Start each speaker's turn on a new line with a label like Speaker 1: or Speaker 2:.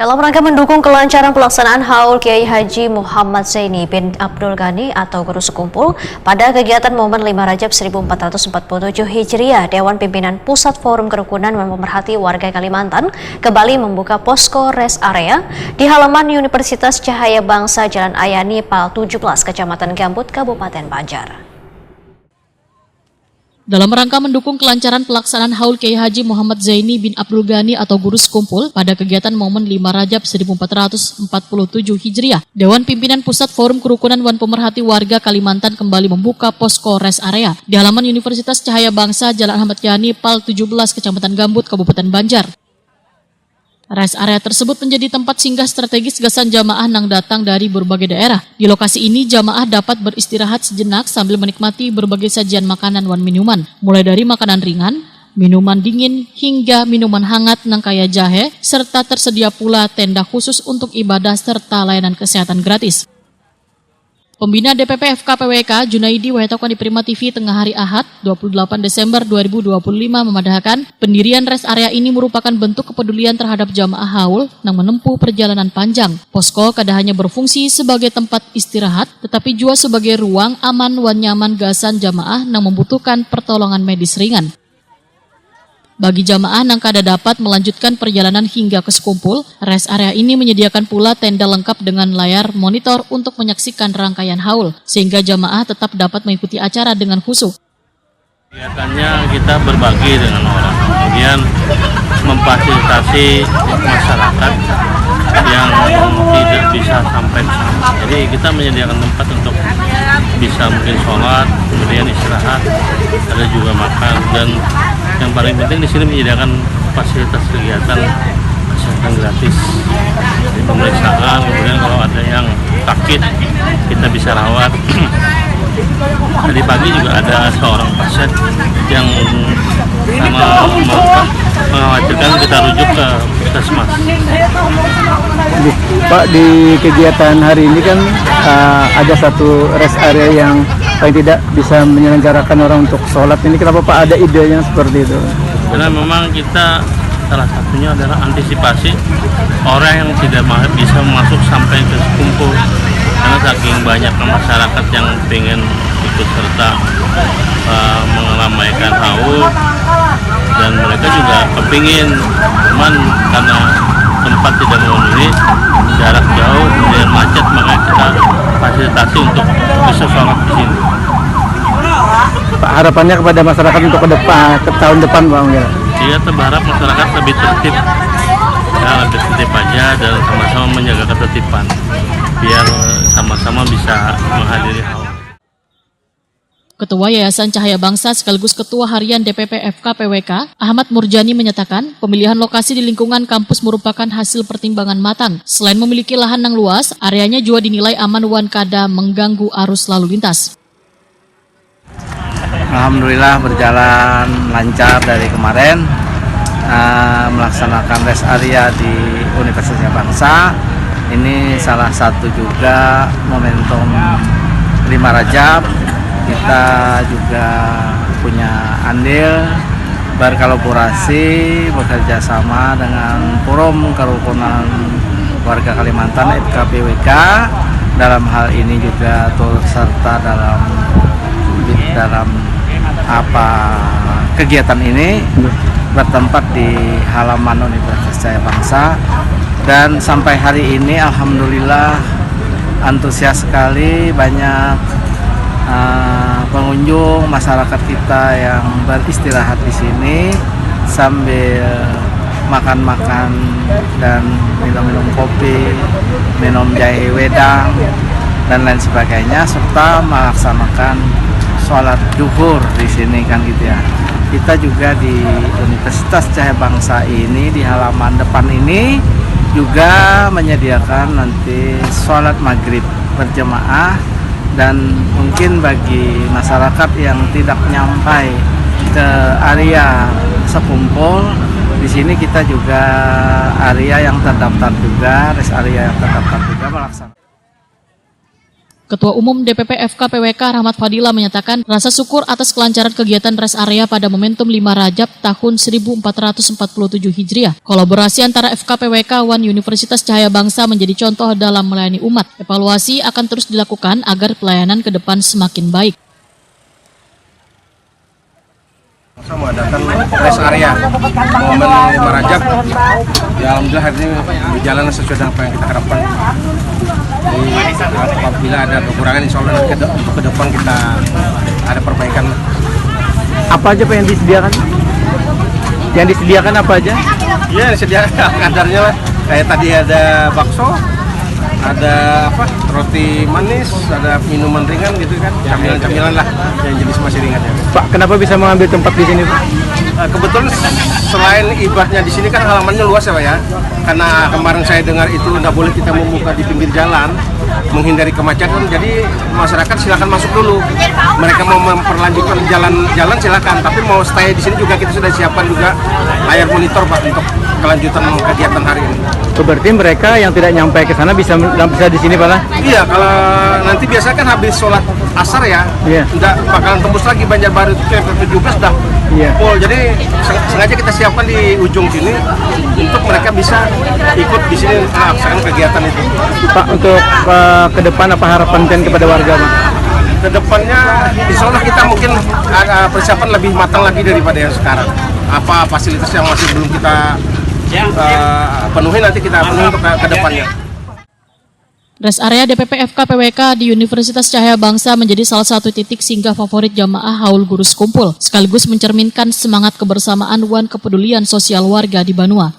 Speaker 1: Dalam rangka mendukung kelancaran pelaksanaan Haul Kiai Haji Muhammad Zaini bin Abdul Ghani atau Guru Sekumpul pada kegiatan Momen 5 Rajab 1447 Hijriah, Dewan Pimpinan Pusat Forum Kerukunan dan Pemerhati Warga Kalimantan kembali membuka posko rest area di halaman Universitas Cahaya Bangsa Jalan Ayani Pal 17, Kecamatan Gambut, Kabupaten Banjar.
Speaker 2: Dalam rangka mendukung kelancaran pelaksanaan Haul Kiai Haji Muhammad Zaini bin Abdul Ghani atau Guru Sekumpul pada kegiatan Momen 5 Rajab 1447 Hijriah, Dewan Pimpinan Pusat Forum Kerukunan dan Pemerhati Warga Kalimantan kembali membuka posko rest area di halaman Universitas Cahaya Bangsa Jalan Ahmad Yani Pal 17, Kecamatan Gambut, Kabupaten Banjar. Rest area tersebut menjadi tempat singgah strategis gasan jamaah yang datang dari berbagai daerah. Di lokasi ini, jamaah dapat beristirahat sejenak sambil menikmati berbagai sajian makanan dan minuman, mulai dari makanan ringan, minuman dingin, hingga minuman hangat nang kaya jahe, serta tersedia pula tenda khusus untuk ibadah serta layanan kesehatan gratis. Pembina DPP FKPWK Junaidi Wahetokan di Prima TV tengah hari Ahad 28 Desember 2025 memadahkan pendirian rest area ini merupakan bentuk kepedulian terhadap jamaah haul yang menempuh perjalanan panjang. Posko kada hanya berfungsi sebagai tempat istirahat, tetapi juga sebagai ruang aman wan nyaman gasan jamaah yang membutuhkan pertolongan medis ringan. Bagi jamaah yang kada dapat melanjutkan perjalanan hingga ke Sekumpul, rest area ini menyediakan pula tenda lengkap dengan layar monitor untuk menyaksikan rangkaian haul, sehingga jamaah tetap dapat mengikuti acara dengan khusyuk.
Speaker 3: Kegiatannya kita berbagi dengan orang, kemudian memfasilitasi masyarakat yang tidak bisa sampai di sana. Jadi kita menyediakan tempat untuk bisa mungkin sholat, kemudian istirahat, ada juga makan, dan yang paling penting di sini menyediakan fasilitas kegiatan kesehatan gratis, jadi pemeriksaan, kemudian kalau ada yang sakit kita bisa rawat. Tadi pagi juga ada seorang pasien yang sama mengkhawatirkan, kita rujuk ke puskesmas.
Speaker 4: Pak, di kegiatan hari ini kan ada satu rest area yang paling tidak bisa menyelenggarakan orang untuk sholat. Ini kenapa Pak ada idenya seperti itu?
Speaker 3: Karena memang kita salah satunya adalah antisipasi orang yang tidak bisa masuk sampai ke Sekumpul, karena saking banyak masyarakat yang ingin ikut serta mengeramaikan haul, dan mereka juga kepingin, cuman karena tempat tidak memenuhi, jarak jauh, kemudian macet, makanya kita fasilitasi untuk bisa sholat di sini.
Speaker 4: Pak, harapannya kepada masyarakat untuk ke tahun depan, Pak?
Speaker 3: Iya, berharap masyarakat lebih tertib, ya, lebih tertib aja, dan sama-sama menjaga ketertiban, biar sama-sama bisa menghadiri haul.
Speaker 2: Ketua Yayasan Cahaya Bangsa sekaligus Ketua Harian DPP FKPWK, Ahmad Murjani menyatakan pemilihan lokasi di lingkungan kampus merupakan hasil pertimbangan matang. Selain memiliki lahan yang luas, areanya juga dinilai aman wan kada mengganggu arus lalu lintas.
Speaker 5: Alhamdulillah berjalan lancar dari kemarin, melaksanakan rest area di Universitas Cahaya Bangsa. Ini salah satu juga momentum 5 Rajab. Kita juga punya andil berkolaborasi, bekerja sama dengan Forum Kerukunan Warga Kalimantan FKPWK. Dalam hal ini juga turut serta dalam kegiatan ini, bertempat di halaman Universitas Cahaya Bangsa, dan sampai hari ini alhamdulillah antusias sekali, banyak pengunjung masyarakat kita yang beristirahat di sini sambil makan-makan dan minum-minum kopi, minum jahe wedang dan lain sebagainya, serta melaksanakan sholat zuhur di sini kan gitu ya. Kita juga di Universitas Cahaya Bangsa ini, di halaman depan ini juga menyediakan nanti sholat maghrib berjemaah, dan mungkin bagi masyarakat yang tidak nyampai ke area Sekumpul, di sini kita juga area yang terdaftar juga, rest area yang terdaftar juga melaksanakan.
Speaker 2: Ketua Umum DPP FKPWK Rahmat Fadila menyatakan rasa syukur atas kelancaran kegiatan rest area pada momentum 5 Rajab tahun 1447 Hijriah. Kolaborasi antara FKPWK One Universitas Cahaya Bangsa menjadi contoh dalam melayani umat. Evaluasi akan terus dilakukan agar pelayanan ke depan semakin baik.
Speaker 6: Mengadakan rest area momen 5 Rajab. Ya, alhamdulillah hari ini berjalan sesuai dengan apa yang kita harapkan. Jadi apabila ada kekurangan, insya Allah untuk ke depan kita ada perbaikan.
Speaker 4: Apa aja Pak yang disediakan? Yang disediakan apa aja?
Speaker 6: Iya, disediakan kadarnya lah. Kayak tadi ada bakso, ada roti manis, ada minuman ringan gitu kan, camilan-camilan lah yang jenis masih ringan ya.
Speaker 4: Pak, kenapa bisa mengambil tempat di sini, Pak?
Speaker 6: Kebetulan selain ibaratnya di sini kan halamannya luas ya Pak ya. Karena kemarin saya dengar itu nggak boleh kita membuka di pinggir jalan, menghindari kemacetan. Jadi masyarakat silakan masuk dulu. Mereka mau memperlanjutkan jalan silakan. Tapi mau stay di sini juga kita sudah siapkan juga layar monitor Pak untuk kelanjutan kegiatan hari ini.
Speaker 4: Berarti mereka yang tidak nyampe ke sana bisa di sini Pak lah?
Speaker 6: Iya, kalau nanti biasanya kan habis sholat asar ya, nggak bakalan tembus lagi Banjarbaru itu yang 17 dah full. Jadi sengaja kita siapkan di ujung sini untuk mereka bisa ikut di sini melaksanakan kegiatan itu.
Speaker 4: Pak, untuk ke depan apa harapan dan kepada warga Pak?
Speaker 6: Kedepannya insya Allah kita mungkin ada persiapan lebih matang lagi daripada yang sekarang. Apa fasilitas yang masih belum kita penuhi, nanti kita penuhi untuk ke depannya.
Speaker 2: Rest area DPP FKPWK di Universitas Cahaya Bangsa menjadi salah satu titik singgah favorit jamaah haul guru sekumpul, sekaligus mencerminkan semangat kebersamaan One kepedulian sosial warga di Banua.